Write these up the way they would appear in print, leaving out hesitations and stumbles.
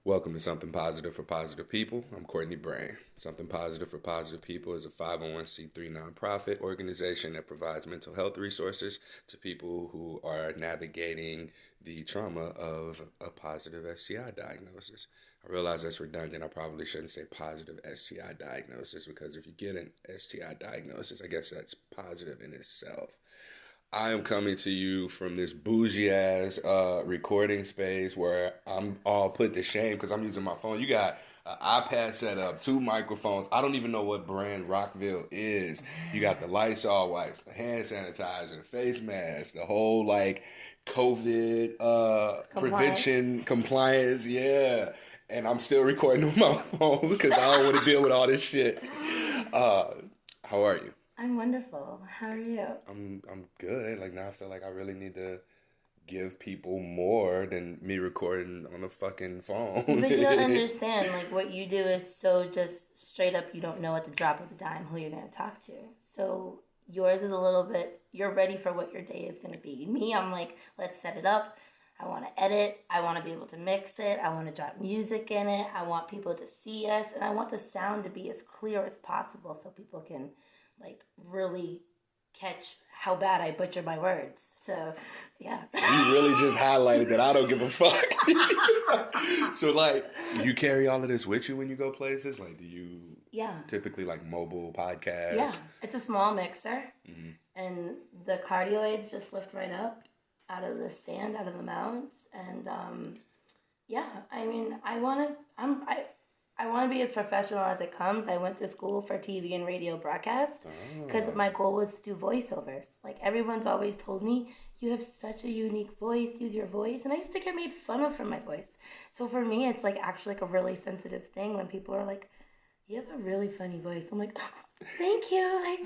Welcome to Something Positive for Positive People. I'm Courtney Brain. Something Positive for Positive People is a 501c3 nonprofit organization that provides mental health resources to people who are navigating the trauma of a positive STI diagnosis. I realize that's redundant. I probably shouldn't say positive STI diagnosis because if you get an STI diagnosis, I guess that's positive in itself. I am coming to you from this bougie ass recording space where I'm all put to shame because I'm using my phone. You got an iPad set up, two microphones. I don't even know what brand Rockville is. You got the Lysol wipes, the hand sanitizer, the face mask, the whole like COVID prevention compliance. Yeah. And I'm still recording on my phone because I don't want to deal with all this shit. How are you? I'm wonderful. How are you? I'm good. Like now I feel like I really need to give people more than me recording on a fucking phone. But you don't understand. Like what you do is so just straight up. You don't know at the drop of a dime who you're gonna talk to. So yours is a little bit. You're ready for what your day is gonna be. Me, I'm like, let's set it up. I want to edit. I want to be able to mix it. I want to drop music in it. I want people to see us, and I want the sound to be as clear as possible so people can like really catch how bad I butcher my words. So, yeah. You really just highlighted that I don't give a fuck. So, like, you carry all of this with you when you go places? Like, do you typically, like, mobile podcasts? Yeah. It's a small mixer. Mm-hmm. And the cardioids just lift right up out of the stand, out of the mounts. And, I mean, I want to be as professional as it comes. I went to school for TV and radio broadcast because my goal was to do voiceovers. Like everyone's always told me, you have such a unique voice, use your voice. And I used to get made fun of for my voice. So for me, it's like actually like a really sensitive thing when people are like, you have a really funny voice. I'm like, oh, thank you. Like,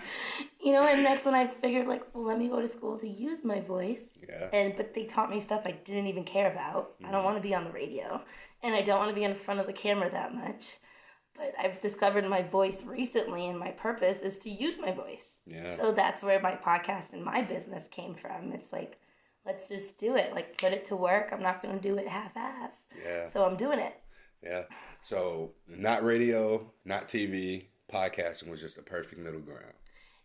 and that's when I figured like, well, let me go to school to use my voice. Yeah. But they taught me stuff I didn't even care about. Mm-hmm. I don't want to be on the radio. And I don't want to be in front of the camera that much. But I've discovered my voice recently, and my purpose is to use my voice. Yeah. So that's where my podcast and my business came from. It's like, let's just do it. Like, put it to work. I'm not going to do it half-assed. Yeah. So I'm doing it. Yeah. So not radio, not TV, podcasting was just a perfect middle ground.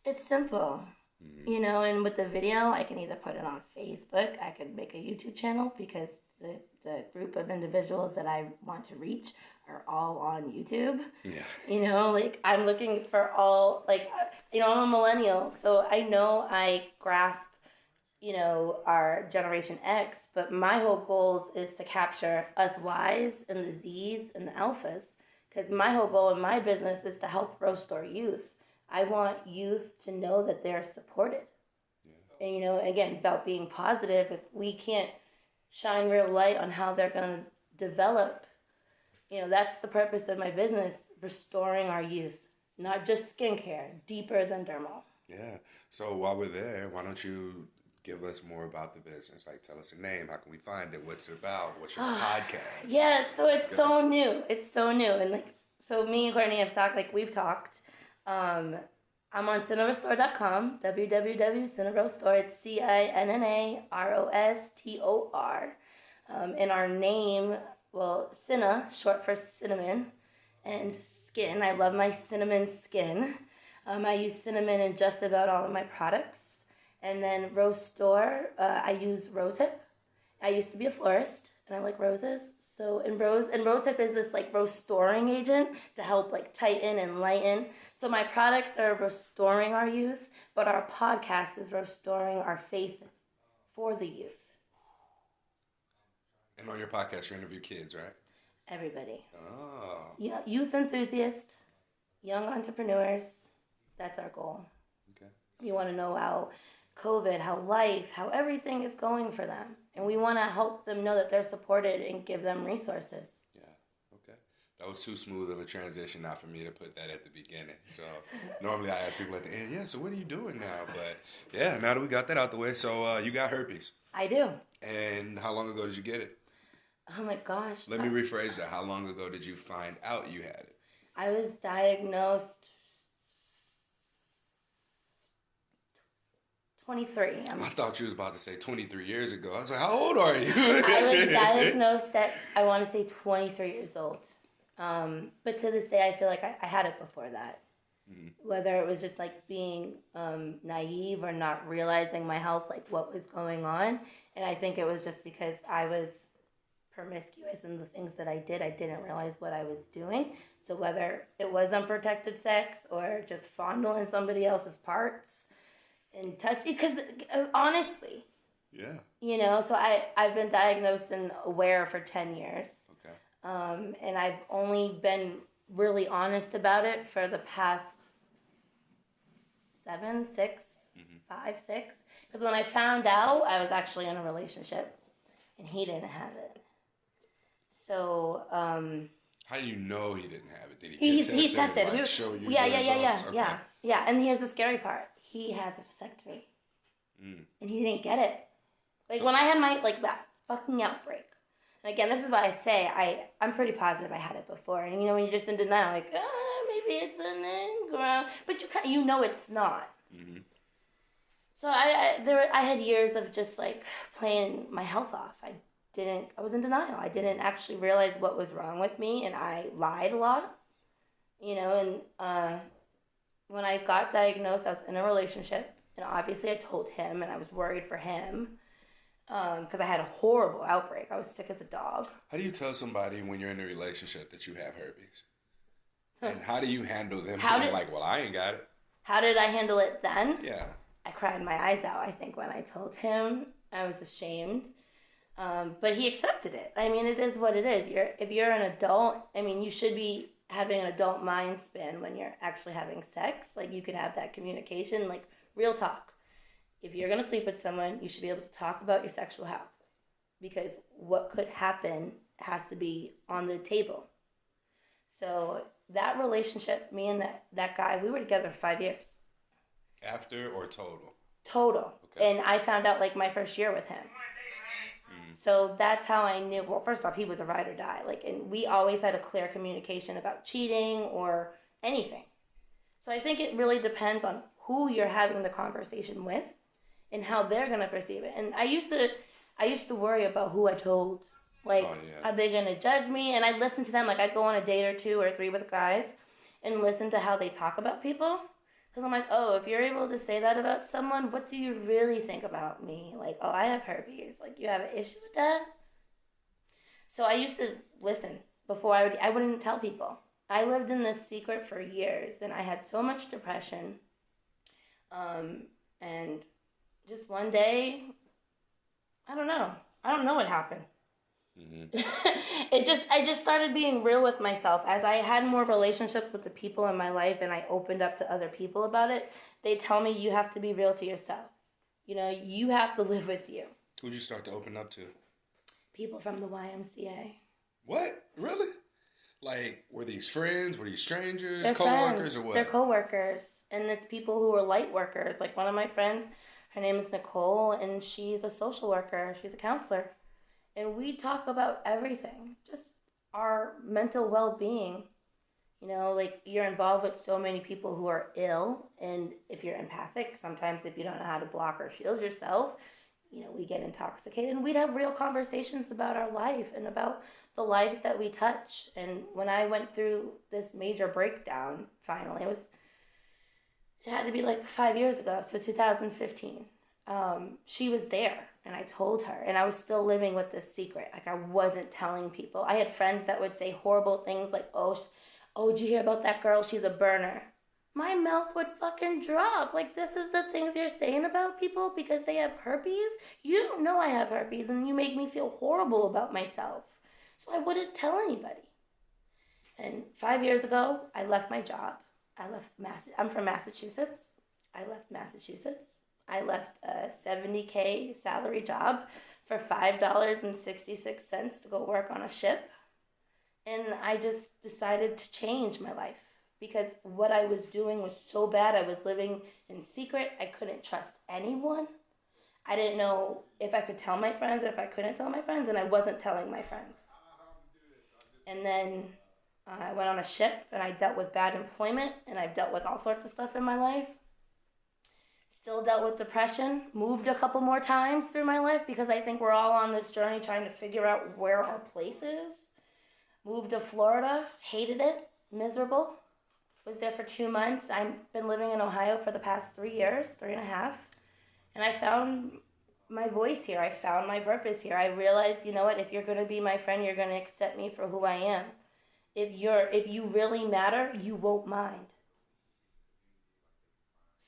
It's simple. Mm-hmm. And with the video, I can either put it on Facebook. I could make a YouTube channel because the group of individuals that I want to reach are all on YouTube. Yeah. Like I'm looking for all, like, I'm a millennial, so I know I grasp, our Generation X, but my whole goal is to capture us Ys and the Zs and the Alphas, because my whole goal in my business is to help restore youth. I want youth to know that they're supported. Yeah. And, again, about being positive, if we can't shine real light on how they're going to develop, that's the purpose of my business, restoring our youth. Not just skincare, deeper than dermal. Yeah. So while we're there, why don't you give us more about the business? Like, tell us the name. How can we find it? What's it about? What's your podcast? Yeah, so it's so new. It's so new. And, so me and Courtney have talked, we've talked. I'm on cinnarostore.com, www.cinnarostore. It's CINNAROSTOR. And our name, Cinna, short for cinnamon, and skin. I love my cinnamon skin. I use cinnamon in just about all of my products. And then Rostore, I use rosehip. I used to be a florist, and I like roses. So, and rosehip is this, restoring agent to help, tighten and lighten. So my products are restoring our youth, but our podcast is restoring our faith for the youth. And on your podcast, you interview kids, right? Everybody. Oh. Yeah, youth enthusiasts, young entrepreneurs. That's our goal. Okay. You want to know how COVID, how life, how everything is going for them. And we want to help them know that they're supported and give them resources. Yeah, okay. That was too smooth of a transition not for me to put that at the beginning. So normally I ask people at the end, so what are you doing now? But yeah, now that we got that out the way, so you got herpes. I do. And how long ago did you get it? Oh my gosh. Let me rephrase that. How long ago did you find out you had it? I was diagnosed 23. I thought you was about to say 23 years ago. I was like, how old are you? I was diagnosed at, I want to say 23 years old. But to this day, I feel like I had it before that. Mm-hmm. Whether it was just like being naive or not realizing my health, like what was going on. And I think it was just because I was promiscuous in the things that I didn't realize what I was doing. So whether it was unprotected sex or just fondling somebody else's parts and touch, because honestly, yeah, you know, so I've been diagnosed and aware for 10 years. Okay. And I've only been really honest about it for the past 5, 6. Because when I found out, I was actually in a relationship, and he didn't have it. So, how do you know he didn't have it? Did he tested? Like, show you yeah. And here's the scary part: he has a vasectomy, and he didn't get it. Like when I had my that fucking outbreak. And again, this is why I say I'm pretty positive I had it before. And you know, when you're just in denial, like, maybe it's an ingrown, but you know it's not. Mm-hmm. So I had years of just like playing my health off. I was in denial. I didn't actually realize what was wrong with me, and I lied a lot. You know, and when I got diagnosed, I was in a relationship, and obviously I told him, and I was worried for him. Because I had a horrible outbreak. I was sick as a dog. How do you tell somebody when you're in a relationship that you have herpes? And how do you handle them being like, well, I ain't got it? How did I handle it then? Yeah. I cried my eyes out, I think, when I told him. I was ashamed. But he accepted it. I mean, it is what it is. If you're an adult, I mean, you should be having an adult mind span when you're actually having sex. Like, you could have that communication, like, real talk. If you're going to sleep with someone, you should be able to talk about your sexual health. Because what could happen has to be on the table. So that relationship, me and that guy, we were together for 5 years. After or total? Total. Okay. And I found out like my first year with him. So that's how I knew. Well, first off, he was a ride or die. Like, and we always had a clear communication about cheating or anything. So I think it really depends on who you're having the conversation with and how they're gonna perceive it. And I used to worry about who I told. Like, are they gonna judge me? And I listen to them. Like, I'd go on a date or 2 or 3 with guys and listen to how they talk about people. Because I'm like, oh, if you're able to say that about someone, what do you really think about me? Like, oh, I have herpes. Like, you have an issue with that? So I used to listen before I wouldn't tell people. I lived in this secret for years, and I had so much depression. And just one day, I don't know what happened. Mm-hmm. I just started being real with myself. As I had more relationships with the people in my life and I opened up to other people about it, they tell me you have to be real to yourself. You know, you have to live with you. Who'd you start to open up to? People from the YMCA. What? Really? Like, were these friends? Were these strangers? They're co-workers friends. Or what? They're co-workers. And it's people who are light workers. Like one of my friends, her name is Nicole, and she's a social worker. She's a counselor. And we talk about everything, just our mental well-being. You know, like you're involved with so many people who are ill. And if you're empathic, sometimes if you don't know how to block or shield yourself, you know, we get intoxicated. And we'd have real conversations about our life and about the lives that we touch. And when I went through this major breakdown, finally, it had to be like 5 years ago, so 2015. She was there. And I told her, and I was still living with this secret. Like, I wasn't telling people. I had friends that would say horrible things like, oh, did you hear about that girl? She's a burner. My mouth would fucking drop. Like, this is the things you're saying about people because they have herpes? You don't know I have herpes, and you make me feel horrible about myself. So I wouldn't tell anybody. And 5 years ago, I left my job. I'm from Massachusetts. I left Massachusetts. I left a $70K salary job for $5.66 to go work on a ship. And I just decided to change my life because what I was doing was so bad. I was living in secret. I couldn't trust anyone. I didn't know if I could tell my friends or if I couldn't tell my friends, and I wasn't telling my friends. And then I went on a ship, and I dealt with bad employment, and I've dealt with all sorts of stuff in my life. Still dealt with depression, moved a couple more times through my life because I think we're all on this journey trying to figure out where our place is. Moved to Florida, hated it, miserable. Was there for 2 months. I've been living in Ohio for the past 3 years, 3.5. And I found my voice here. I found my purpose here. I realized, you know what, if you're going to be my friend, you're going to accept me for who I am. If you really matter, you won't mind.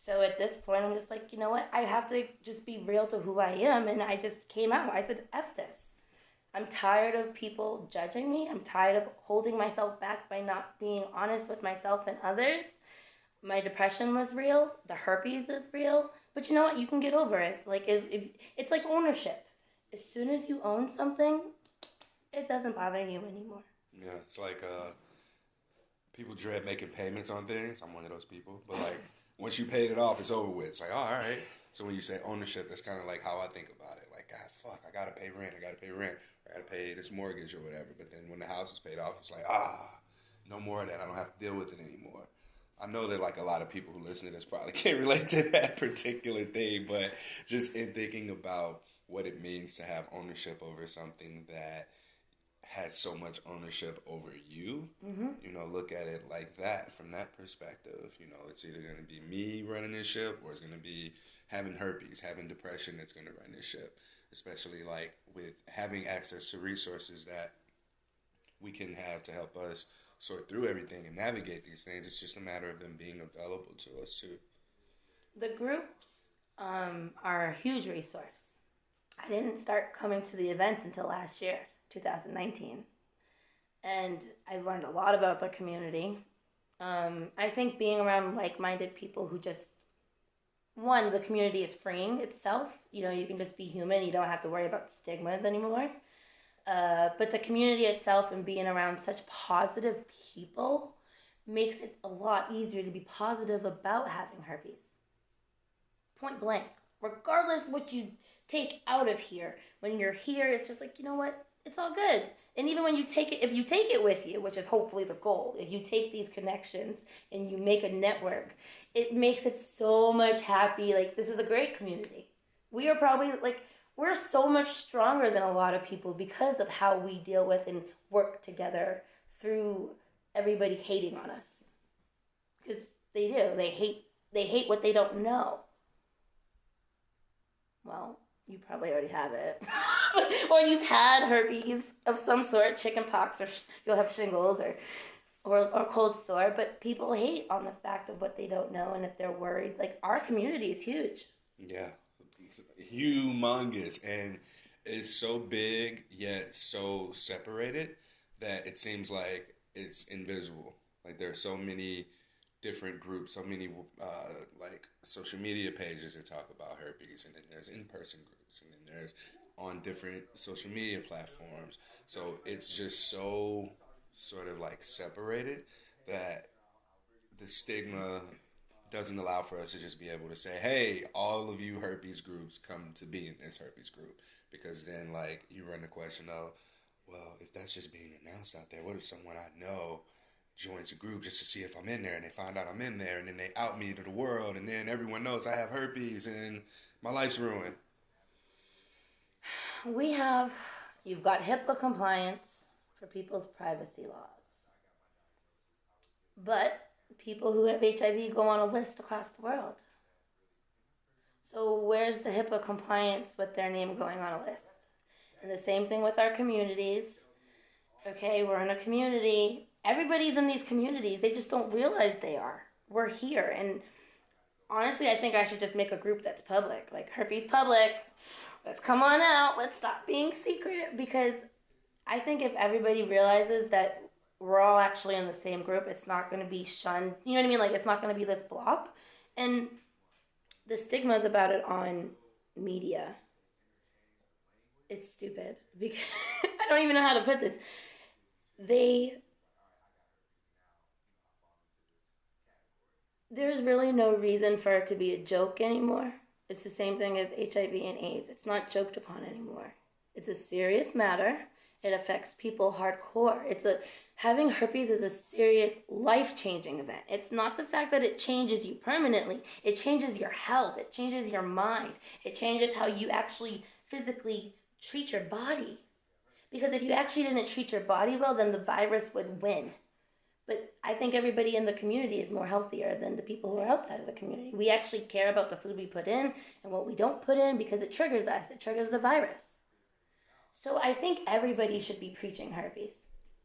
So at this point, I'm just like, you know what? I have to just be real to who I am. And I just came out. I said, F this. I'm tired of people judging me. I'm tired of holding myself back by not being honest with myself and others. My depression was real. The herpes is real. But you know what? You can get over it. Like, it's like ownership. As soon as you own something, it doesn't bother you anymore. Yeah, it's like people dread making payments on things. I'm one of those people. But like, once you paid it off, it's over with. It's like, oh, all right. So when you say ownership, that's kind of like how I think about it. Like, God, fuck, I got to pay rent. I got to pay this mortgage or whatever. But then when the house is paid off, it's like, no more of that. I don't have to deal with it anymore. I know that like a lot of people who listen to this probably can't relate to that particular thing. But just in thinking about what it means to have ownership over something that has so much ownership over you, you know, look at it like that, from that perspective. You know, it's either going to be me running this ship or it's going to be having herpes, having depression that's going to run this ship, especially like with having access to resources that we can have to help us sort through everything and navigate these things. It's just a matter of them being available to us too. The groups are a huge resource. I didn't start coming to the events until last year, 2019. And I learned a lot about the community. I think being around like-minded people who just, one, the community is freeing itself. You know, you can just be human. You don't have to worry about stigmas anymore. But the community itself and being around such positive people makes it a lot easier to be positive about having herpes. Point blank. Regardless what you take out of here, when you're here, it's just like, you know what? It's all good. And even when you take it, if you take it with you, which is hopefully the goal, if you take these connections and you make a network, it makes it so much happy. Like, this is a great community. We are probably, like, we're so much stronger than a lot of people because of how we deal with and work together through everybody hating on us. Because they do. They hate what they don't know. Well, you probably already have it. Or you've had herpes of some sort, chicken pox, or you'll have shingles or cold sore. But people hate on the fact of what they don't know, and if they're worried. Like, our community is huge. Yeah, it's humongous. And it's so big, yet so separated that it seems like it's invisible. Like, there are so many different groups, so many like social media pages that talk about herpes, and then there's in-person groups, and then there's on different social media platforms. So it's just so sort of like separated that the stigma doesn't allow for us to just be able to say, hey, all of you herpes groups come to be in this herpes group. Because then like you run the question of, well, if that's just being announced out there, what if someone I know joins a group just to see if I'm in there, and they find out I'm in there, and then they out me to the world, and then everyone knows I have herpes and my life's ruined. You've got HIPAA compliance for people's privacy laws. But people who have HIV go on a list across the world. So where's the HIPAA compliance with their name going on a list? And the same thing with our communities. Okay, we're in a community. Everybody's in these communities. They just don't realize they are. We're here. And honestly, I think I should just make a group that's public. Like, herpes public. Let's come on out. Let's stop being secret. Because I think if everybody realizes that we're all actually in the same group, it's not going to be shunned. You know what I mean? Like, it's not going to be this block. And the stigmas about it on media, it's stupid. Because I don't even know how to put this. There's really no reason for it to be a joke anymore. It's the same thing as HIV and AIDS. It's not joked upon anymore. It's a serious matter, It affects people hardcore. Having herpes is a serious life-changing event. It's not the fact that it changes you permanently. It changes your health. It changes your mind. It changes how you actually physically treat your body. Because if you actually didn't treat your body well, then the virus would win. But I think everybody in the community is more healthier than the people who are outside of the community. We actually care about the food we put in and what we don't put in because it triggers us. It triggers the virus. So I think everybody should be preaching herpes.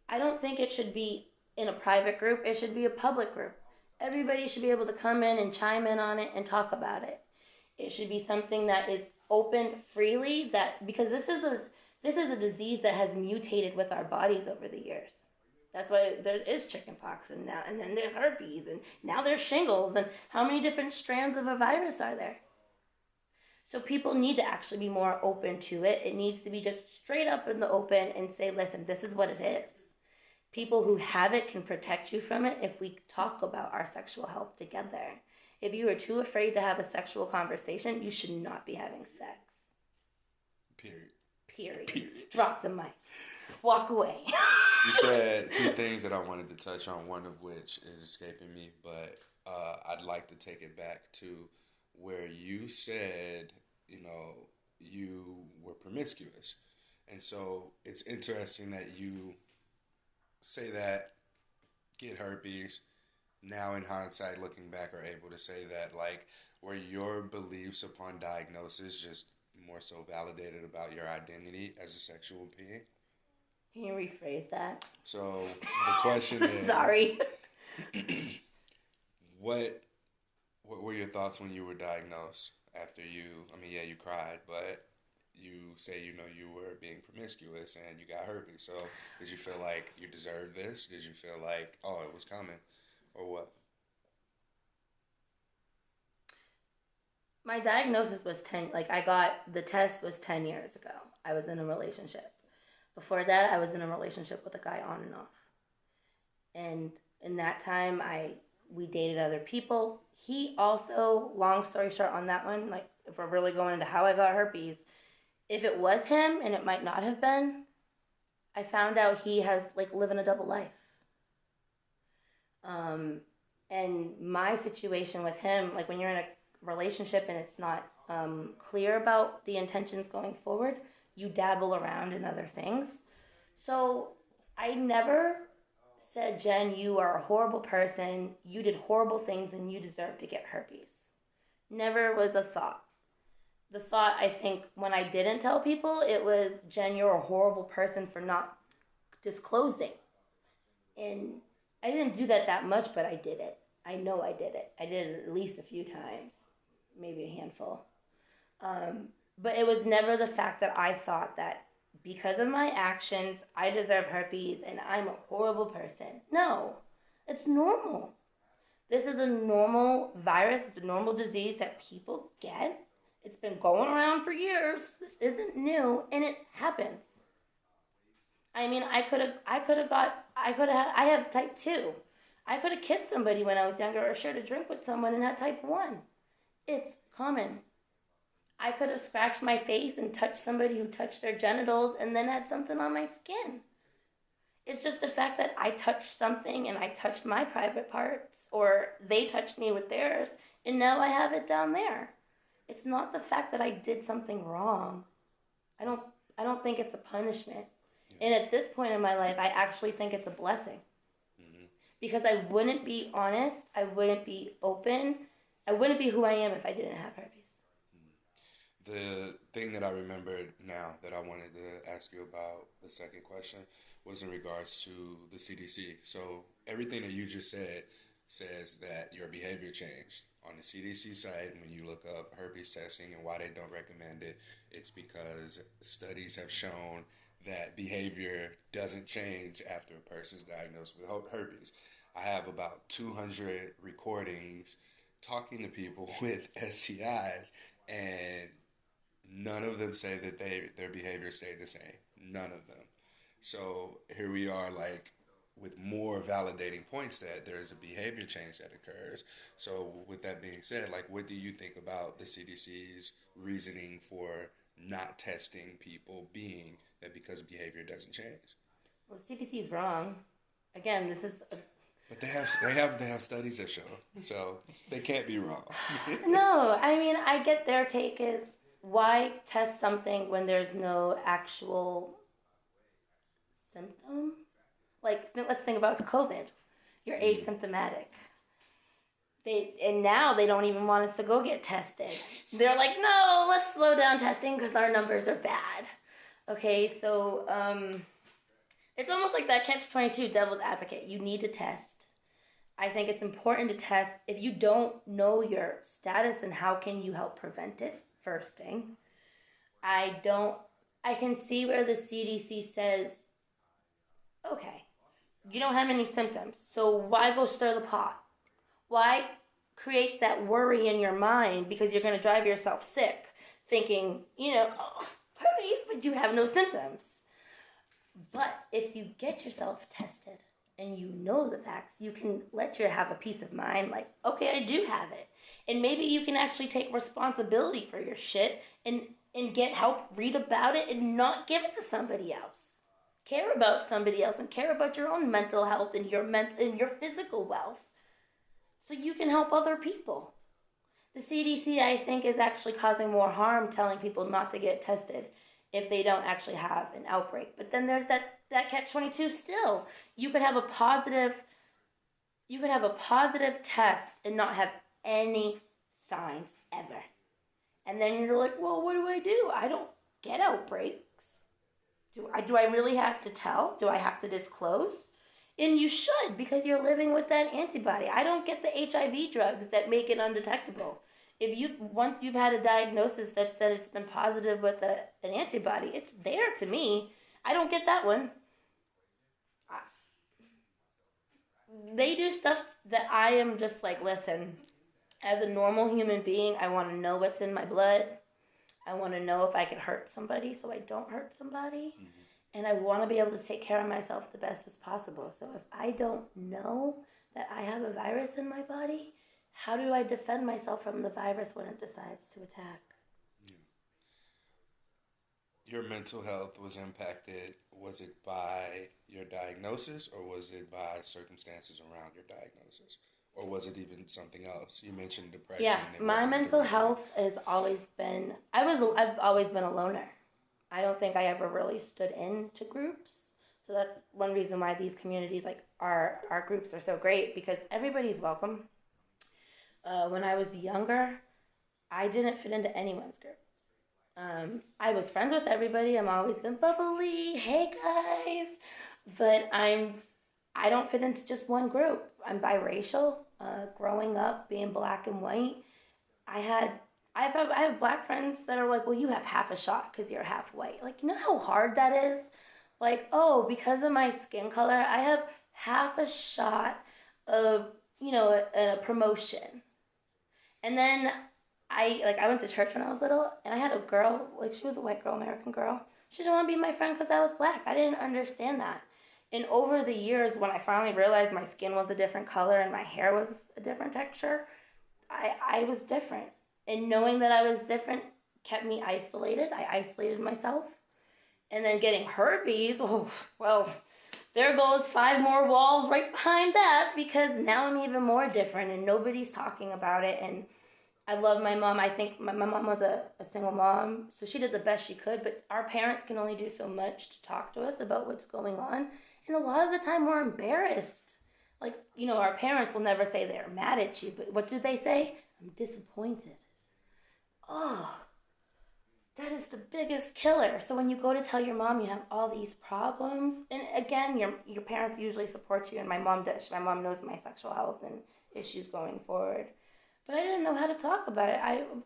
I don't think it should be in a private group. It should be a public group. Everybody should be able to come in and chime in on it and talk about it. It should be something that is open freely, because this is a disease that has mutated with our bodies over the years. That's why there is chickenpox and then there's herpes and now there's shingles, and how many different strands of a virus are there? So people need to actually be more open to it. It needs to be just straight up in the open and say, listen, this is what it is. People who have it can protect you from it if we talk about our sexual health together. If you are too afraid to have a sexual conversation, you should not be having sex. Period. Drop the mic. Walk away. You said two things that I wanted to touch on, one of which is escaping me, but I'd like to take it back to where you said, you were promiscuous. And so it's interesting that you say that, get herpes, now in hindsight, looking back, are able to say that, like, were your beliefs upon diagnosis just more so validated about your identity as a sexual being? Can you rephrase that? So the question is... Sorry. What were your thoughts when you were diagnosed after you cried, but you say, you were being promiscuous and you got herpes. So did you feel like you deserved this? Did you feel like, oh, it was coming, or what? My diagnosis was the test was 10 years ago. I was in a relationship. Before that, I was in a relationship with a guy on and off. And in that time, we dated other people. He also, long story short on that one, like if we're really going into how I got herpes, if it was him, and it might not have been, I found out he has living a double life. And my situation with him, when you're in a relationship and it's not clear about the intentions going forward, you dabble around in other things. So I never said, Jen, you are a horrible person, you did horrible things, and you deserve to get herpes. Never was a thought. The thought, I think, when I didn't tell people, it was, Jen, you're a horrible person for not disclosing. And I didn't do that much, but I did it. I know I did it. I did it at least a few times, maybe a handful. But it was never the fact that I thought that because of my actions, I deserve herpes and I'm a horrible person. No, it's normal. This is a normal virus. It's a normal disease that people get. It's been going around for years. This isn't new, and it happens. I mean, I have type 2. I could have kissed somebody when I was younger or shared a drink with someone and had type 1. It's common. I could have scratched my face and touched somebody who touched their genitals and then had something on my skin. It's just the fact that I touched something and I touched my private parts, or they touched me with theirs, and now I have it down there. It's not the fact that I did something wrong. I don't think it's a punishment. Yeah. And at this point in my life, I actually think it's a blessing. Mm-hmm. Because I wouldn't be honest, I wouldn't be open, I wouldn't be who I am if I didn't have herpes. The thing that I remembered now that I wanted to ask you about, the second question, was in regards to the CDC. So everything that you just said says that your behavior changed. On the CDC site, when you look up herpes testing and why they don't recommend it, it's because studies have shown that behavior doesn't change after a person's diagnosed with herpes. I have about 200 recordings talking to people with STIs, and none of them say that their behavior stayed the same. None of them. So here we are, with more validating points that there is a behavior change that occurs. So with that being said, what do you think about the CDC's reasoning for not testing people being that because behavior doesn't change. Well, CDC is wrong. Again, this is. But they have studies that show, so they can't be wrong. No, I mean, I get their take is why test something when there's no actual symptom? Like, let's think about COVID. You're asymptomatic. Now they don't even want us to go get tested. They're like, no, let's slow down testing because our numbers are bad. Okay, so it's almost like that catch-22 devil's advocate. You need to test. I think it's important to test. If you don't know your status and how can you help prevent it, first thing. I can see where the CDC says, okay, you don't have any symptoms, so why go stir the pot? Why create that worry in your mind because you're going to drive yourself sick thinking, oh, herpes, but you have no symptoms. But if you get yourself tested and you know the facts, you can have a peace of mind like, okay, I do have it. And maybe you can actually take responsibility for your shit and get help, read about it, and not give it to somebody else. Care about somebody else and care about your own mental health and your physical wealth so you can help other people. The CDC, I think, is actually causing more harm telling people not to get tested if they don't actually have an outbreak. But then there's that catch-22 still. You could have a positive test and not have any signs ever. And then you're like, well, what do? I don't get outbreaks. Do I really have to tell? Do I have to disclose? And you should, because you're living with that antibody. I don't get the HIV drugs that make it undetectable. Once you've had a diagnosis that said it's been positive with an antibody, it's there to me. I don't get that one. They do stuff that I am just like, listen, as a normal human being, I want to know what's in my blood. I want to know if I can hurt somebody so I don't hurt somebody. Mm-hmm. And I want to be able to take care of myself the best as possible. So if I don't know that I have a virus in my body, how do I defend myself from the virus when it decides to attack? Your mental health was impacted. Was it by your diagnosis or was it by circumstances around your diagnosis? Or was it even something else? You mentioned depression. Yeah, my mental health has always been, I've always been a loner. I don't think I ever really stood into groups. So that's one reason why these communities, like our groups, are so great, because everybody's welcome. When I was younger, I didn't fit into anyone's group. I was friends with everybody. I'm always been bubbly, hey guys, but I don't fit into just one group. I'm biracial. Growing up, being black and white, I have black friends that are like, well, you have half a shot because you're half white. Like, you know how hard that is? Like, oh, because of my skin color, I have half a shot of, a promotion. And then I went to church when I was little, and I had a girl, like, she was a white girl, American girl. She didn't want to be my friend because I was black. I didn't understand that. And over the years, when I finally realized my skin was a different color and my hair was a different texture, I was different. And knowing that I was different kept me isolated. I isolated myself. And then getting herpes, oh, well, there goes 5 more walls right behind that, because now I'm even more different and nobody's talking about it. And I love my mom. I think my mom was a single mom, so she did the best she could, but our parents can only do so much to talk to us about what's going on. And a lot of the time we're embarrassed. Like, our parents will never say they're mad at you, but what do they say? I'm disappointed. Oh, that is the biggest killer. So when you go to tell your mom you have all these problems, and again, your parents usually support you, and my mom does. My mom knows my sexual health and issues going forward. But I didn't know how to talk about it.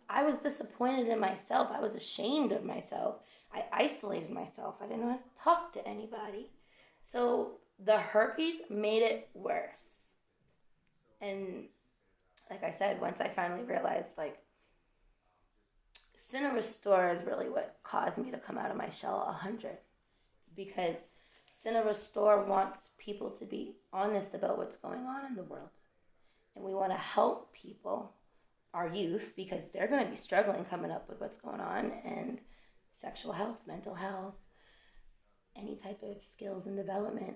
I was disappointed in myself. I was ashamed of myself. I isolated myself. I didn't know how to talk to anybody. So the herpes made it worse. And like I said, once I finally realized, like, Cine Restore is really what caused me to come out of my shell 100. Because Cine Restore wants people to be honest about what's going on in the world. And we want to help people, our youth, because they're going to be struggling coming up with what's going on, and sexual health, mental health. any type of skills and development.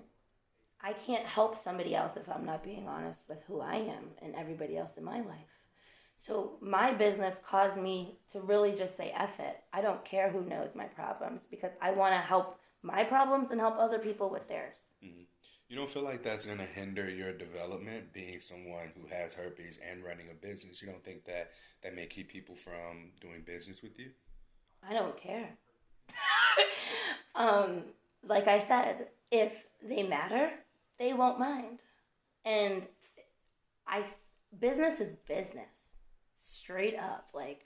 I can't help somebody else if I'm not being honest with who I am and everybody else in my life. So my business caused me to really just say F it. I don't care who knows my problems because I want to help my problems and help other people with theirs. Mm-hmm. You don't feel like that's going to hinder your development, being someone who has herpes and running a business? You don't think that may keep people from doing business with you? I don't care. Like I said, if they matter, they won't mind. And business is business. Straight up. Like,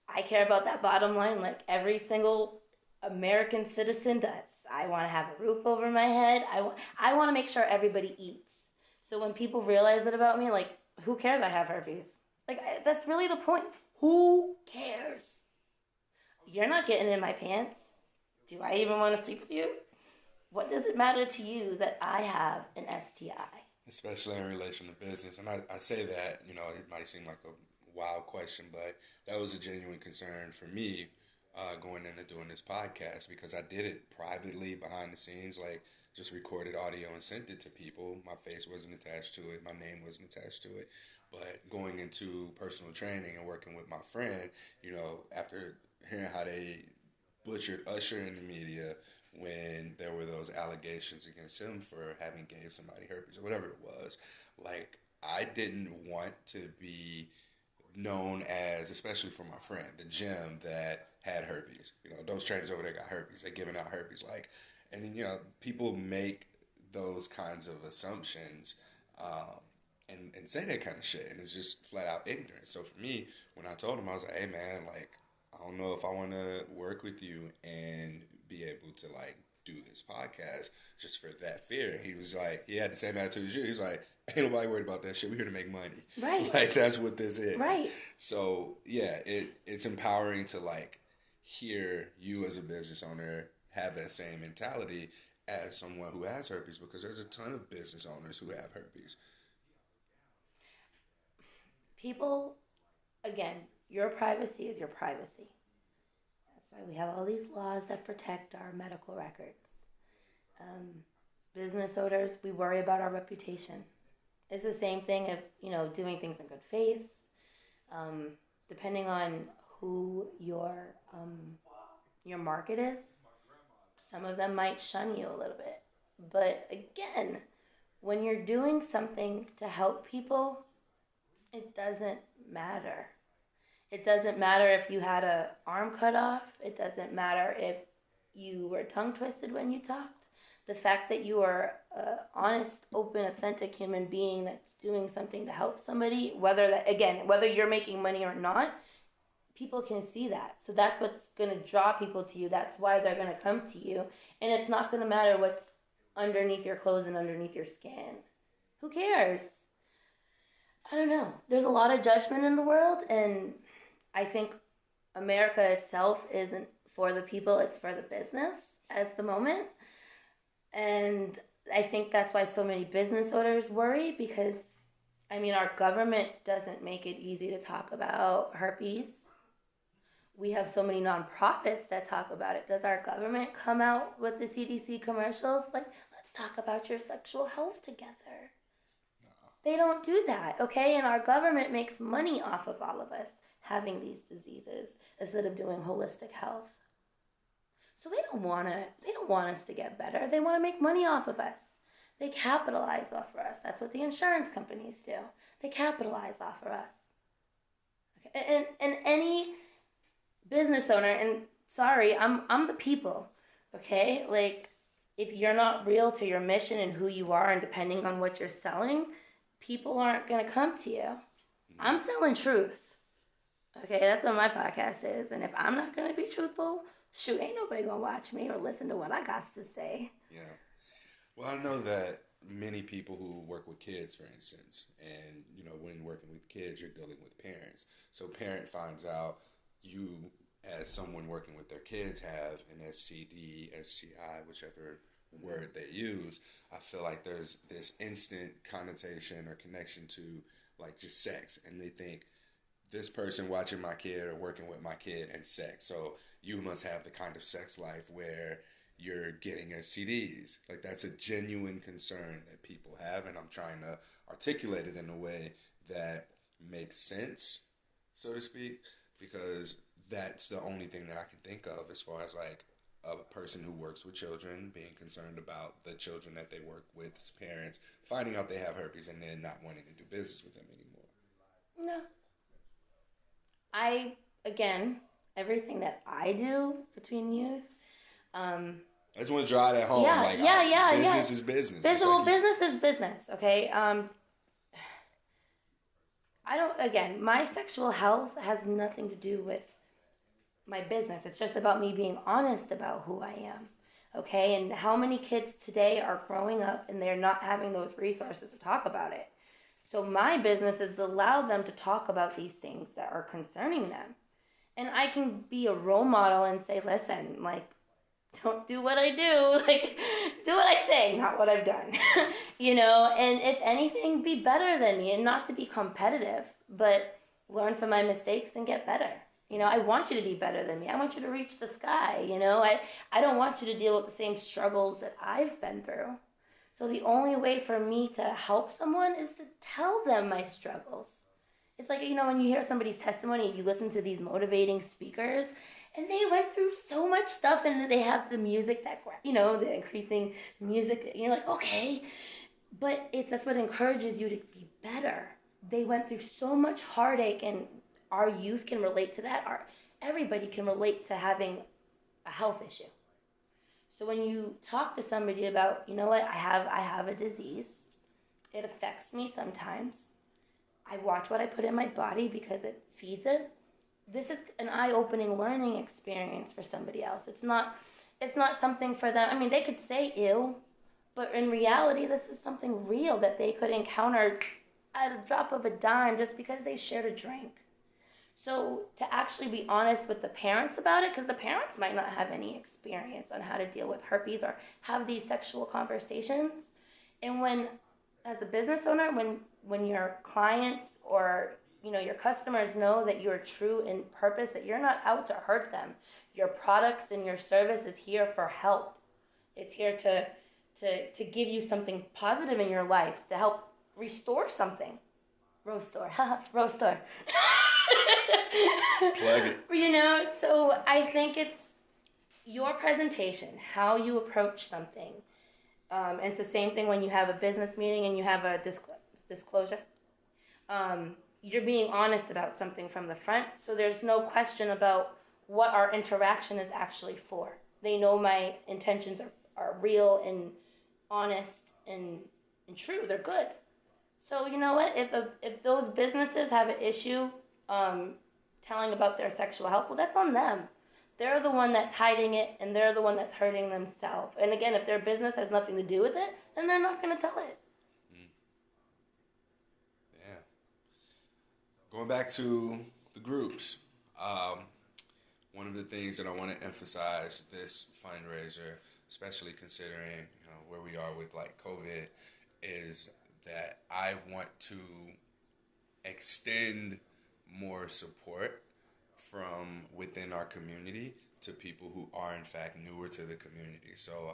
I care about that bottom line like every single American citizen does. I want to have a roof over my head. I want to make sure everybody eats. So when people realize that about me, like, who cares I have herpes? Like, that's really the point. Who cares? You're not getting in my pants. Do I even want to sleep with you? What does it matter to you that I have an STI? Especially in relation to business. And I say that, it might seem like a wild question, but that was a genuine concern for me going into doing this podcast, because I did it privately behind the scenes, like just recorded audio and sent it to people. My face wasn't attached to it. My name wasn't attached to it. But going into personal training and working with my friend, after hearing how they butchered Usher in the media when there were those allegations against him for having gave somebody herpes or whatever it was, like, I didn't want to be known as, especially for my friend, the gym that had herpes. Those trainers over there got herpes. They're giving out herpes. Like, and then, people make those kinds of assumptions and say that kind of shit. And it's just flat out ignorant. So for me, when I told him, I was like, hey, man, like, I don't know if I want to work with you and be able to, like, do this podcast just for that fear. And he was like, he had the same attitude as you. He was like, ain't nobody worried about that shit. We're here to make money. Right. Like, that's what this is. Right. So, yeah, it's empowering to, like, hear you as a business owner have that same mentality as someone who has herpes, because there's a ton of business owners who have herpes. People, again, your privacy is your privacy. That's why we have all these laws that protect our medical records. Business owners, we worry about our reputation. It's the same thing if, doing things in good faith. Depending on who your market is, some of them might shun you a little bit. But again, when you're doing something to help people, it doesn't matter. It doesn't matter if you had an arm cut off. It doesn't matter if you were tongue twisted when you talked. The fact that you are an honest, open, authentic human being that's doing something to help somebody, whether you're making money or not, people can see that. So that's what's going to draw people to you. That's why they're going to come to you. And it's not going to matter what's underneath your clothes and underneath your skin. Who cares? I don't know. There's a lot of judgment in the world, and I think America itself isn't for the people, it's for the business at the moment. And I think that's why so many business owners worry, because, our government doesn't make it easy to talk about herpes. We have so many nonprofits that talk about it. Does our government come out with the CDC commercials like, let's talk about your sexual health together? They don't do that, okay? And our government makes money off of all of us having these diseases instead of doing holistic health. So they don't want us to get better. They want to make money off of us. They capitalize off of us. That's what the insurance companies do. They capitalize off of us. Okay? And any business owner, and sorry, I'm the people, okay? Like, if you're not real to your mission and who you are, and depending on what you're selling, people aren't going to come to you. I'm selling truth. Okay, that's what my podcast is. And if I'm not going to be truthful, shoot, ain't nobody going to watch me or listen to what I got to say. Yeah. Well, I know that many people who work with kids, for instance, and, when working with kids, you're dealing with parents. So parent finds out you, as someone working with their kids, have an STD, STI, whichever word they use. I feel like there's this instant connotation or connection to, like, just sex. And they think, this person watching my kid or working with my kid and sex. So you must have the kind of sex life where, you're getting STDs. Like, that's a genuine concern that people have, and I'm trying to articulate it in a way that makes sense, so to speak, because that's the only thing that I can think of as far as like a person who works with children being concerned about the children that they work with as parents finding out they have herpes and then not wanting to do business with them anymore. No. Again, everything that I do between youth, I just want to drive that home. Business is business. Business is business, okay? My sexual health has nothing to do with my business. It's just about me being honest about who I am, okay? And how many kids today are growing up and they're not having those resources to talk about it. So my business is to allow them to talk about these things that are concerning them. And I can be a role model and say, listen, like, don't do what I do. Like, do what I say, not what I've done. And if anything, be better than me, and not to be competitive, but learn from my mistakes and get better. I want you to be better than me. I want you to reach the sky. I don't want you to deal with the same struggles that I've been through. So the only way for me to help someone is to tell them my struggles. It's like, when you hear somebody's testimony, you listen to these motivating speakers, and they went through so much stuff, and they have the music that, the increasing music. You're like, okay. But that's what encourages you to be better. They went through so much heartache, and our youth can relate to that. Everybody can relate to having a health issue. So when you talk to somebody about, I have a disease. It affects me sometimes. I watch what I put in my body because it feeds it. This is an eye-opening learning experience for somebody else. It's not something for them. I mean, they could say ew, but in reality, this is something real that they could encounter at a drop of a dime just because they shared a drink. So to actually be honest with the parents about it, because the parents might not have any experience on how to deal with herpes or have these sexual conversations. And when, as a business owner, when your clients or your customers know that you're true in purpose, that you're not out to hurt them. Your products and your service is here for help. It's here to give you something positive in your life, to help restore something. Rose store. Rose store. Plug it. So I think it's your presentation, how you approach something. And it's the same thing when you have a business meeting and you have a disclosure. You're being honest about something from the front, so there's no question about what our interaction is actually for. They know my intentions are real and honest and true. They're good. So you know what? If those businesses have an issue telling about their sexual health, well, that's on them. They're the one that's hiding it, and they're the one that's hurting themselves. And again, if their business has nothing to do with it, then they're not going to tell it. Going back to the groups, one of the things that I want to emphasize this fundraiser, especially considering where we are with like COVID, is that I want to extend more support from within our community to people who are in fact newer to the community. So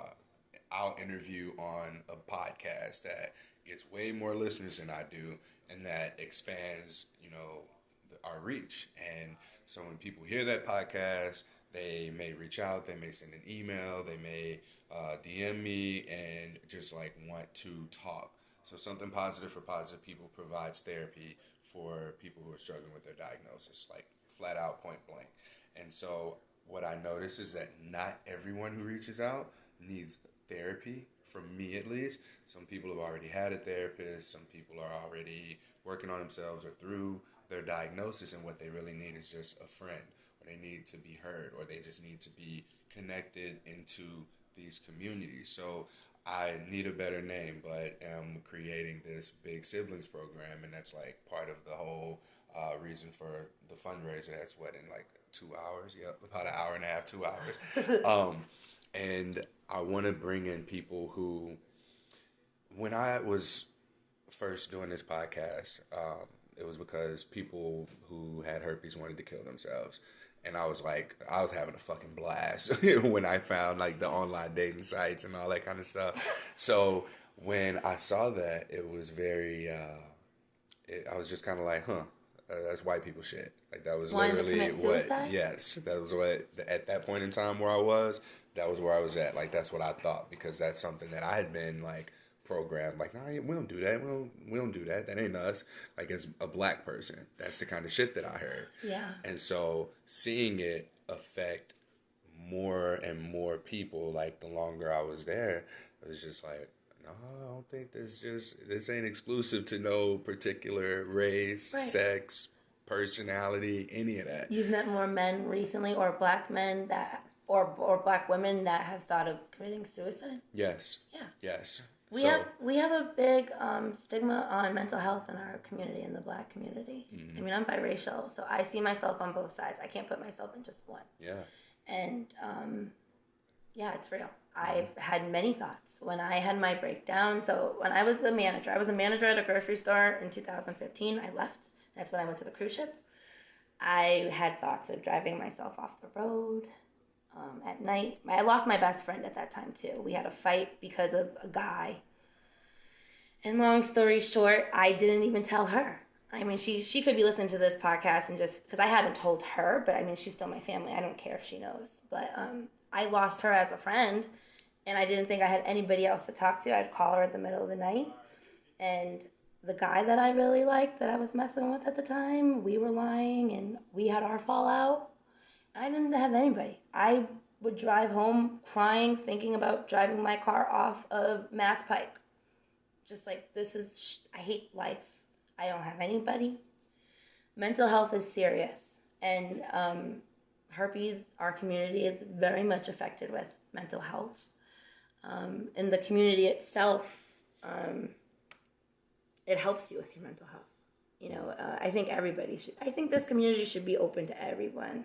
I'll interview on a podcast that gets way more listeners than I do, and that expands, our reach. And so when people hear that podcast, they may reach out, they may send an email, they may DM me and just like want to talk. So Something Positive for Positive People provides therapy for people who are struggling with their diagnosis, like flat out, point blank. And so what I notice is that not everyone who reaches out needs therapy, from me at least. Some people have already had a therapist, some people are already working on themselves or through their diagnosis, and what they really need is just a friend, or they need to be heard, or they just need to be connected into these communities. So I need a better name, but am creating this Big Siblings program, and that's like part of the whole reason for the fundraiser. That's in like 2 hours? Yep, about an hour and a half, 2 hours. And I want to bring in people who, when I was first doing this podcast, it was because people who had herpes wanted to kill themselves. And I was having a fucking blast when I found like the online dating sites and all that kind of stuff. So when I saw that, it was very, I was just kind of like, huh, that's white people shit. Like that was Wanting to literally commit what, suicide? yes, that was what, at that point in time where I was, that was where I was at. Like that's what I thought, because that's something that I had been like programmed. Like, nah, we don't do that. We don't do that. That ain't us. Like as a black person, that's the kind of shit that I heard. Yeah. And so seeing it affect more and more people, like the longer I was there, it was just like, no, I don't think this ain't exclusive to no particular race, Right. sex, personality, any of that. You've met more men recently, or black men that, or black women that have thought of committing suicide? Yes. Yeah. Yes. We have a big stigma on mental health in our community, in the black community. Mm-hmm. I mean, I'm biracial, so I see myself on both sides. I can't put myself in just one. Yeah. And yeah, it's real. I've had many thoughts when I had my breakdown. So when I was a manager at a grocery store in 2015. I left. That's when I went to the cruise ship. I had thoughts of driving myself off the road at night. I lost my best friend at that time too. We had a fight because of a guy. And long story short, I didn't even tell her. I mean, she could be listening to this podcast and just, because I haven't told her, but I mean, she's still my family. I don't care if she knows. But I lost her as a friend, and I didn't think I had anybody else to talk to. I'd call her in the middle of the night, and the guy that I really liked, that I was messing with at the time, we were lying, and we had our fallout. I didn't have anybody. I would drive home crying, thinking about driving my car off of Mass Pike. Just like, I hate life. I don't have anybody. Mental health is serious. And herpes, our community is very much affected with mental health. And the community itself, it helps you with your mental health. You know, I think this community should be open to everyone.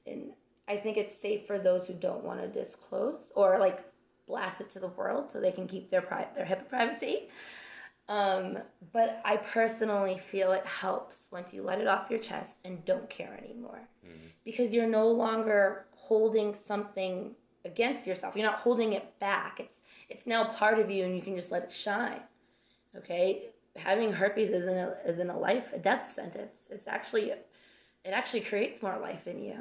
And I think it's safe for those who don't want to disclose or like blast it to the world so they can keep their HIPAA privacy. But I personally feel it helps once you let it off your chest and don't care anymore. Mm-hmm. Because you're no longer holding something against yourself. You're not holding it back. It's now part of you, and you can just let it shine. Okay? Having herpes isn't a death sentence. It actually creates more life in you.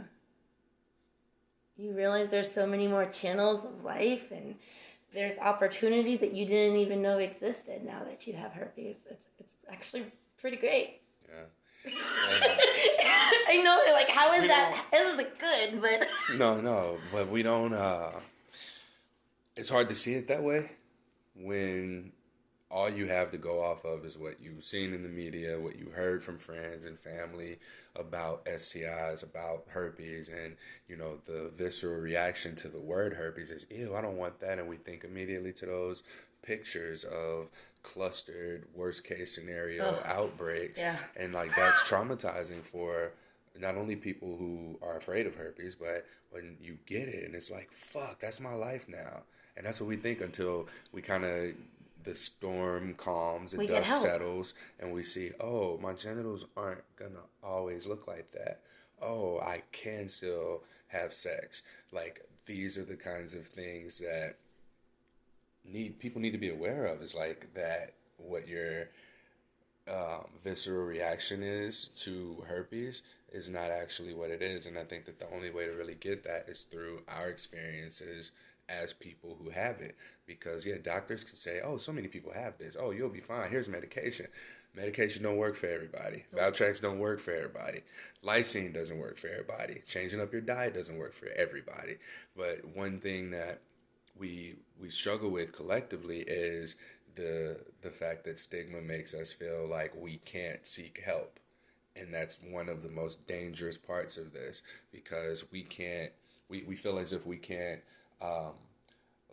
You realize there's so many more channels of life, and there's opportunities that you didn't even know existed now that you have herpes. It's actually pretty great. Yeah. I know, like, how is that? This isn't good, but... No, but we don't... it's hard to see it that way when all you have to go off of is what you've seen in the media, what you heard from friends and family about STIs, about herpes, and, you know, the visceral reaction to the word herpes is, ew, I don't want that, and we think immediately to those pictures of clustered, worst-case scenario outbreaks, yeah. And, like, that's traumatizing for not only people who are afraid of herpes, but when you get it, and it's like, fuck, that's my life now, and that's what we think until we kind of... the storm calms, the dust settles, and we see, oh, my genitals aren't gonna always look like that. Oh, I can still have sex. Like, these are the kinds of things that people need to be aware of. Is like that what your visceral reaction is to herpes is not actually what it is. And I think that the only way to really get that is through our experiences as people who have it. Because, yeah, doctors can say, oh, so many people have this. Oh, you'll be fine. Here's medication. Medication don't work for everybody. Valtrex don't work for everybody. Lysine doesn't work for everybody. Changing up your diet doesn't work for everybody. But one thing that we struggle with collectively is the fact that stigma makes us feel like we can't seek help. And that's one of the most dangerous parts of this, because we feel as if we can't,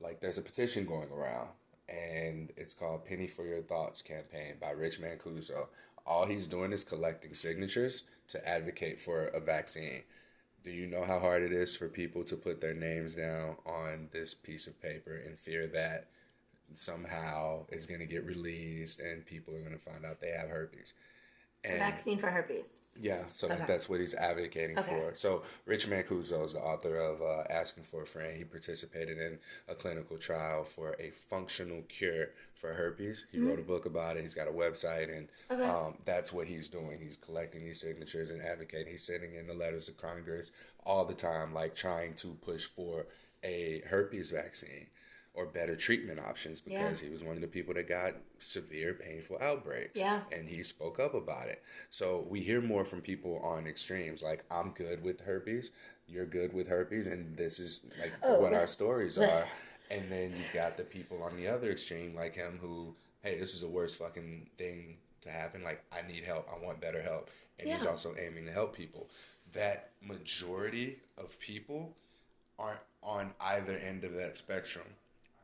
like, there's a petition going around, and it's called Penny for Your Thoughts campaign by Rich Mancuso. All he's doing is collecting signatures to advocate for a vaccine. Do you know how hard it is for people to put their names down on this piece of paper in fear that somehow it's going to get released and people are going to find out they have herpes? And a vaccine for herpes. Yeah, so Okay. that's what he's advocating Okay. for. So Rich Mancuso is the author of Asking for a Friend. He participated in a clinical trial for a functional cure for herpes. He Mm-hmm. wrote a book about it. He's got a website, and Okay. that's what he's doing. He's collecting these signatures and advocating. He's sitting in the letters of Congress all the time, like trying to push for a herpes vaccine or better treatment options Yeah. because he was one of the people that got severe, painful outbreaks. Yeah. And he spoke up about it. So we hear more from people on extremes like, I'm good with herpes, you're good with herpes, and this is like Oh, what our stories listen. are. And then you've got the people on the other extreme like him who, hey, this is the worst fucking thing to happen. Like, I need help. I want better help. And he's Yeah. also aiming to help people. That majority of people aren't on either end of that spectrum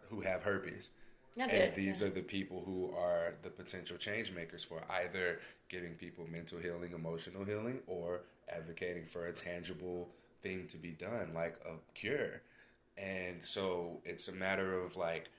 who have herpes. Yeah, And dude. these Yeah. are the people who are the potential change makers for either giving people mental healing, emotional healing, or advocating for a tangible thing to be done, like a cure. And so it's a matter of like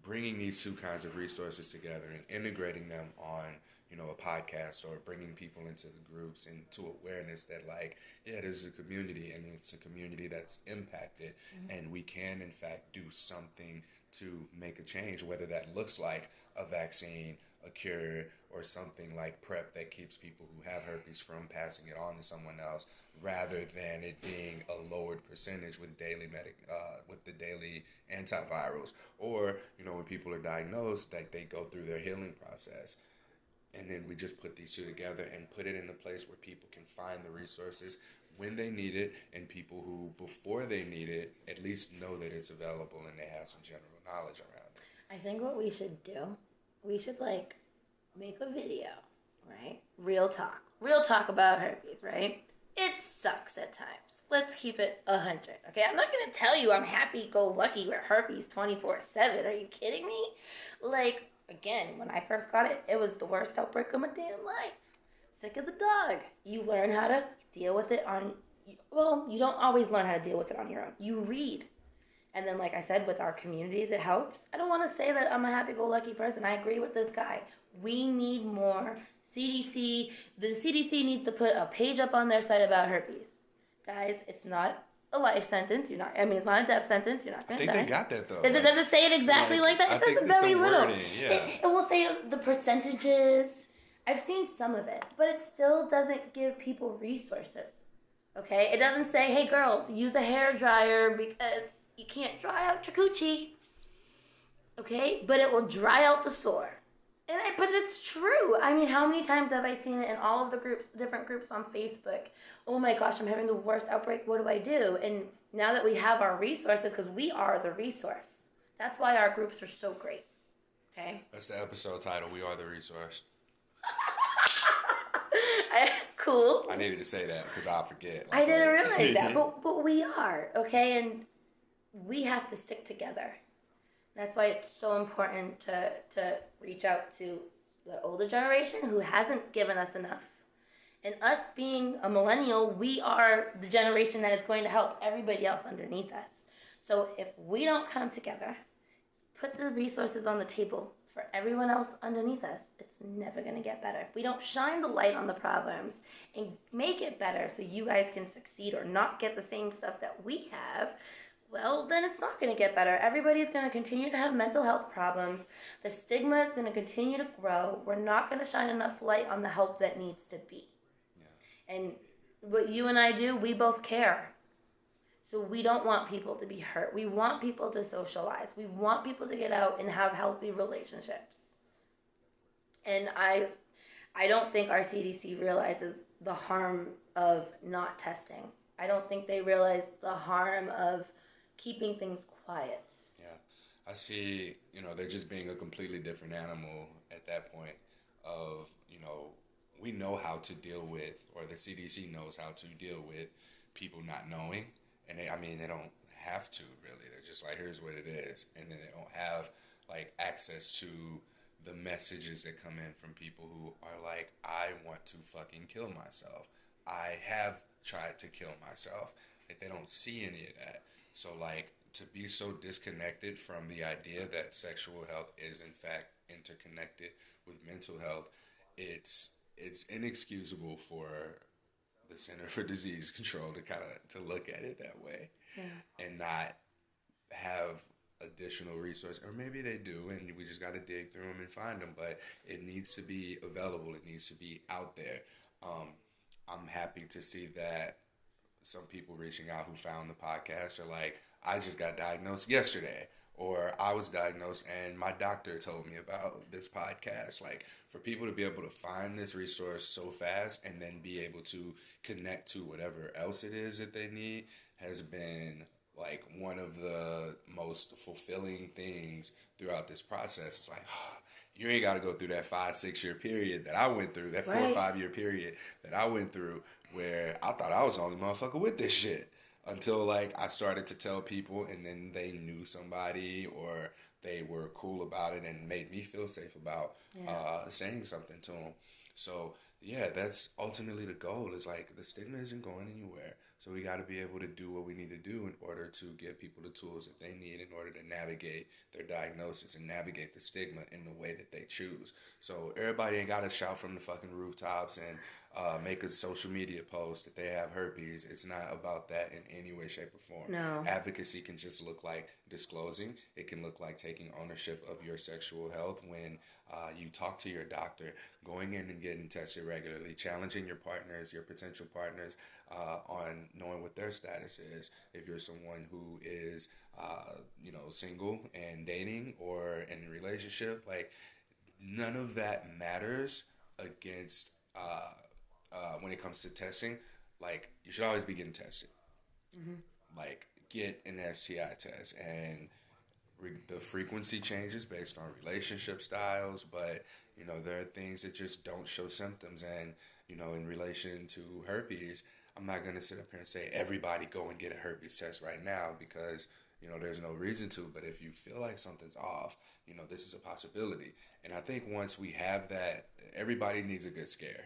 bringing these two kinds of resources together and integrating them on a podcast or bringing people into the groups and to awareness that like yeah, this is a community and it's a community that's impacted, and we can in fact do something to make a change, whether that looks like a vaccine, a cure, or something like PrEP that keeps people who have herpes from passing it on to someone else, rather than it being a lowered percentage with with the daily antivirals, or when people are diagnosed, that they go through their healing process. And then we just put these two together and put it in a place where people can find the resources when they need it, and people who, before they need it, at least know that it's available and they have some general knowledge around it. I think what we should do, we should like make a video, right? Real talk about herpes, right? It sucks at times. Let's keep it 100. Okay, I'm not gonna tell you I'm happy-go-lucky with herpes 24/7. Are you kidding me? Like, again, when I first got it, it was the worst outbreak of my damn life. Sick as a dog. You learn how to deal with it on. Well, you don't always learn how to deal with it on your own. You read. And then, like I said, with our communities, it helps. I don't want to say that I'm a happy-go-lucky person. I agree with this guy. We need more CDC. The CDC needs to put a page up on their site about herpes. Guys, it's not a life sentence. It's not a death sentence. You're not going to die. I think they got that, though. Does it say it exactly like that? It says very little. It will say the percentages. I've seen some of it, but it still doesn't give people resources. Okay? It doesn't say, hey, girls, use a hair dryer because you can't dry out your coochie. Okay? But it will dry out the sore. But it's true. I mean, how many times have I seen it in all of the different groups on Facebook? Oh my gosh, I'm having the worst outbreak. What do I do? And now that we have our resources, because we are the resource, that's why our groups are so great. Okay? That's the episode title. We are the resource. Cool. I needed to say that because I'll forget. I didn't realize that, but we are, okay? And we have to stick together. That's why it's so important to reach out to the older generation who hasn't given us enough. And us being a millennial, we are the generation that is going to help everybody else underneath us. So if we don't come together, put the resources on the table for everyone else underneath us, it's never going to get better. If we don't shine the light on the problems and make it better so you guys can succeed or not get the same stuff that we have, well, then it's not going to get better. Everybody's going to continue to have mental health problems. The stigma is going to continue to grow. We're not going to shine enough light on the help that needs to be. Yeah. And what you and I do, we both care. So we don't want people to be hurt. We want people to socialize. We want people to get out and have healthy relationships. And I don't think our CDC realizes the harm of not testing. I don't think they realize the harm of keeping things quiet. Yeah. I see, they're just being a completely different animal at that point of, we know how to deal with, or the CDC knows how to deal with people not knowing. And they don't have to, really. They're just like, here's what it is. And then they don't have, access to the messages that come in from people who are like, I want to fucking kill myself. I have tried to kill myself. They don't see any of that. So, to be so disconnected from the idea that sexual health is, in fact, interconnected with mental health, it's inexcusable for the Center for Disease Control to look at it that way, and not have additional resources, or maybe they do, and we just got to dig through them and find them. But it needs to be available. It needs to be out there. I'm happy to see that some people reaching out who found the podcast are like, I just got diagnosed yesterday, or I was diagnosed and my doctor told me about this podcast. Like, for people to be able to find this resource so fast and then be able to connect to whatever else it is that they need has been like one of the most fulfilling things throughout this process. It's like, you ain't got to go through that 5-6 year period that I went through, that 4 or 5 year period that I went through, where I thought I was the only motherfucker with this shit. Until like I started to tell people, and then they knew somebody, or they were cool about it and made me feel safe about saying something to them. So yeah, that's ultimately the goal. Is like, the stigma isn't going anywhere. So we got to be able to do what we need to do in order to give people the tools that they need in order to navigate their diagnosis and navigate the stigma in the way that they choose. So everybody ain't got to shout from the fucking rooftops and make a social media post that they have herpes. It's not about that in any way, shape, or form. No. Advocacy can just look like disclosing. It can look like taking ownership of your sexual health when you talk to your doctor, going in and getting tested regularly, challenging your partners, your potential partners, on knowing what their status is. If you're someone who is, single and dating or in a relationship, like, none of that matters against when it comes to testing. Like, you should always be getting tested. Mm-hmm. Like, get an STI test, and the frequency changes based on relationship styles, but there are things that just don't show symptoms. And in relation to herpes, I'm not going to sit up here and say everybody go and get a herpes test right now, because there's no reason to. But if you feel like something's off, this is a possibility. And I think once we have that, everybody needs a good scare.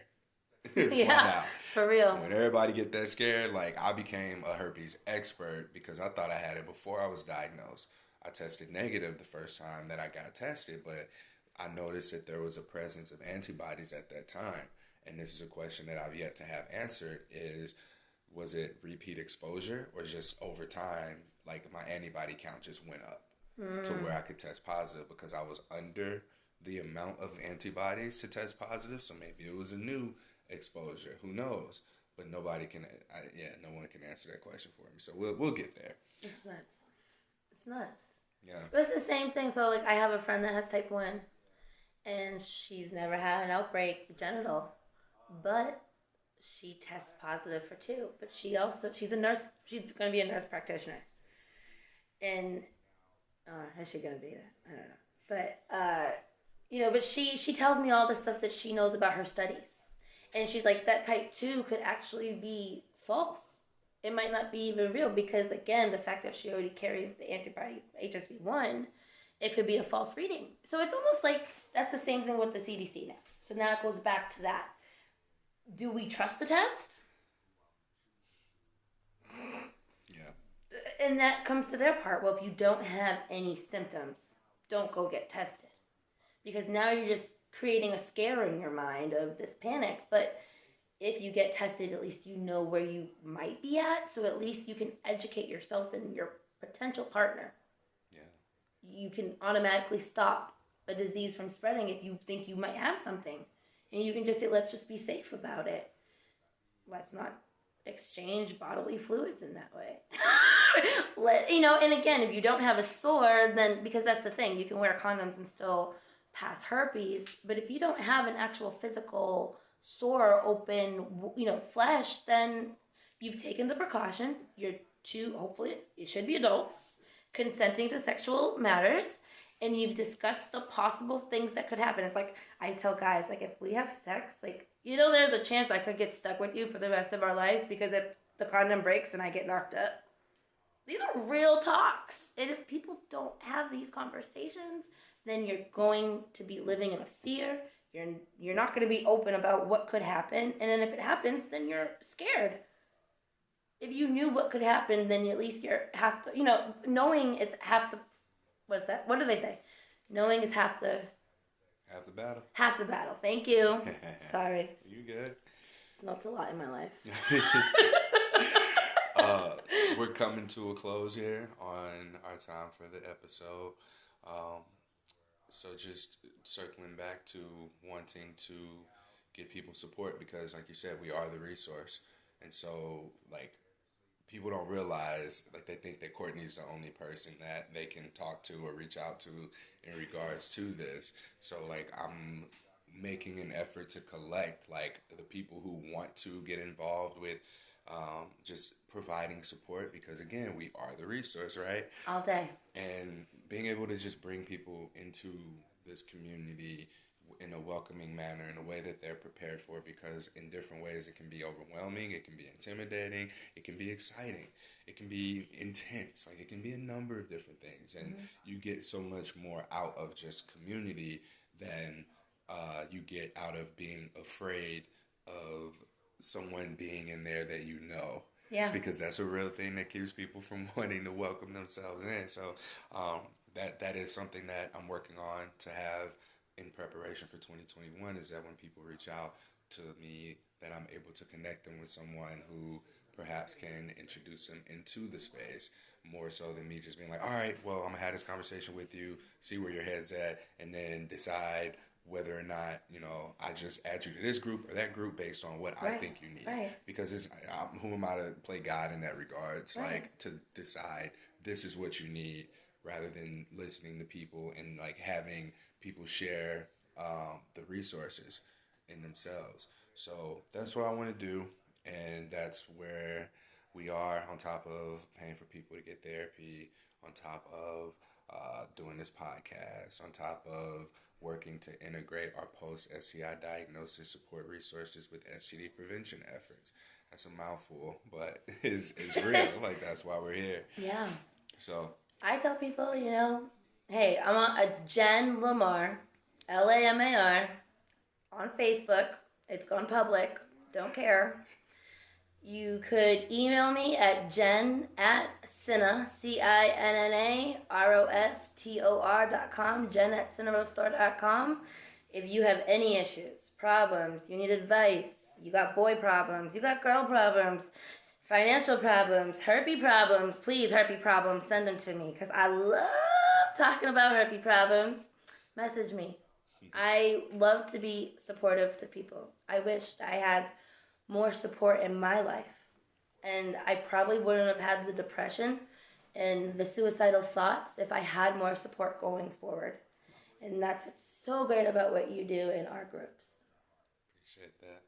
Yeah, for real. When everybody get that scared, like, I became a herpes expert because I thought I had it before I was diagnosed. I tested negative the first time that I got tested, but I noticed that there was a presence of antibodies at that time. And this is a question that I've yet to have answered, was it repeat exposure, or just over time, like, my antibody count just went up to where I could test positive because I was under the amount of antibodies to test positive. So maybe it was a new exposure. Who knows? But no one can answer that question for me. So we'll get there. It's nuts. It's nuts. Yeah. But it's the same thing. So, like, I have a friend that has type 1, and she's never had an outbreak genital, but she tests positive for 2. But she's a nurse. She's going to be a nurse practitioner. And, is she going to be that? I don't know. But, but she tells me all the stuff that she knows about her studies. And she's like, that type 2 could actually be false. It might not be even real because, again, the fact that she already carries the antibody HSV1, it could be a false reading. So it's almost like that's the same thing with the CDC now. So now it goes back to that. Do we trust the test? Yeah. And that comes to their part. Well, if you don't have any symptoms, don't go get tested. Because now you're just creating a scare in your mind of this panic. But if you get tested, at least you know where you might be at. So at least you can educate yourself and your potential partner. Yeah. You can automatically stop a disease from spreading if you think you might have something. And you can just say, let's just be safe about it. Let's not exchange bodily fluids in that way. And again, if you don't have a sore, then, because that's the thing, you can wear condoms and still pass herpes. But if you don't have an actual physical sore, open, flesh, then you've taken the precaution. You're hopefully, it should be adults, consenting to sexual matters, and you've discussed the possible things that could happen. It's like, I tell guys, like, if we have sex, like, there's a chance I could get stuck with you for the rest of our lives because if the condom breaks and I get knocked up. These are real talks. And if people don't have these conversations, then you're going to be living in a fear. You're not going to be open about what could happen. And then if it happens, then you're scared. If you knew what could happen, then at least you're half the, knowing is half the, what's that? What do they say? Knowing is half the... Half the battle. Half the battle. Thank you. Sorry. You good? smoked a lot in my life. We're coming to a close here on our time for the episode. So just circling back to wanting to give people support because, like you said, we are the resource. And so, like, people don't realize, like, they think that Courtney's the only person that they can talk to or reach out to in regards to this. So, like, I'm making an effort to collect, like, the people who want to get involved with just providing support because, again, we are the resource, right? All day. And being able to just bring people into this community in a welcoming manner, in a way that they're prepared for, because in different ways it can be overwhelming, it can be intimidating, it can be exciting, it can be intense, like it can be a number of different things. And you get so much more out of just community than you get out of being afraid of someone being in there that you know. Yeah. Because that's a real thing that keeps people from wanting to welcome themselves in. So that is something that I'm working on to have in preparation for 2021, is that when people reach out to me, that I'm able to connect them with someone who perhaps can introduce them into the space more so than me just being like, all right, well, I'm gonna have this conversation with you, see where your head's at, and then decide whether or not, I just add you to this group or that group based on what I think you need. Right. Because who am I to play God in that regards? Right. Like, to decide this is what you need, rather than listening to people and, like, having people share the resources in themselves. So that's what I want to do, and that's where we are, on top of paying for people to get therapy, on top of doing this podcast, on top of working to integrate our post-STI diagnosis support resources with STD prevention efforts. That's a mouthful, but it's real. Like, that's why we're here. Yeah. So I tell people, hey, it's Jen Lamar, Lamar, on Facebook. It's gone public. Don't care. You could email me at jen@cinna, CINNAROSTOR.com, jen@cinnarostor.com. If you have any issues, problems, you need advice, you got boy problems, you got girl problems, financial problems, herpes problems, please, herpes problems, send them to me, because I love talking about herpes problems. Message me. I love to be supportive to people. I wish I had more support in my life, and I probably wouldn't have had the depression and the suicidal thoughts if I had more support going forward. And that's what's so great about what you do in our groups. Appreciate that.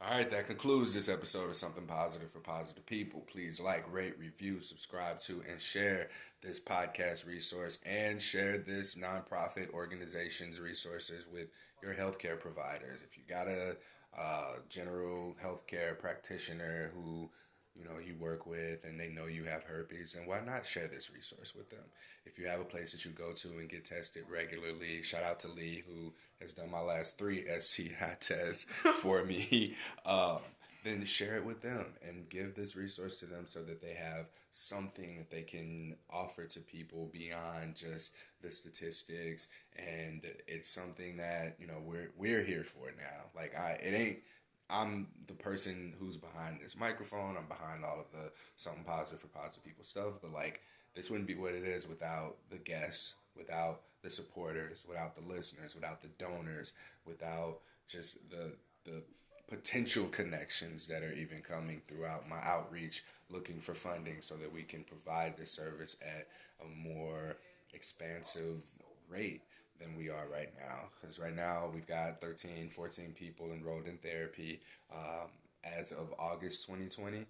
All right, that concludes this episode of Something Positive for Positive People. Please like, rate, review, subscribe to, and share this podcast resource, and share this nonprofit organization's resources with your healthcare providers. If you got a general healthcare practitioner who you work with and they know you have herpes, and why not share this resource with them? If you have a place that you go to and get tested regularly, shout out to Lee, who has done my last 3 STI tests for me, then share it with them and give this resource to them so that they have something that they can offer to people beyond just the statistics. And it's something that we're here for now. Like, I'm the person who's behind this microphone. I'm behind all of the Something Positive for Positive People stuff. But, like, this wouldn't be what it is without the guests, without the supporters, without the listeners, without the donors, without just the potential connections that are even coming throughout my outreach, looking for funding so that we can provide this service at a more expansive rate than we are right now. Because right now we've got 13, 14 people enrolled in therapy as of August 2020.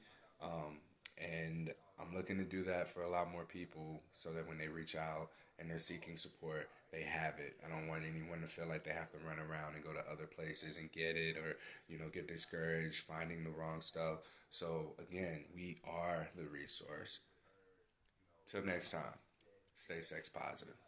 And I'm looking to do that for a lot more people so that when they reach out and they're seeking support, they have it. I don't want anyone to feel like they have to run around and go to other places and get it, or, get discouraged finding the wrong stuff. So again, we are the resource. Till next time, stay sex positive.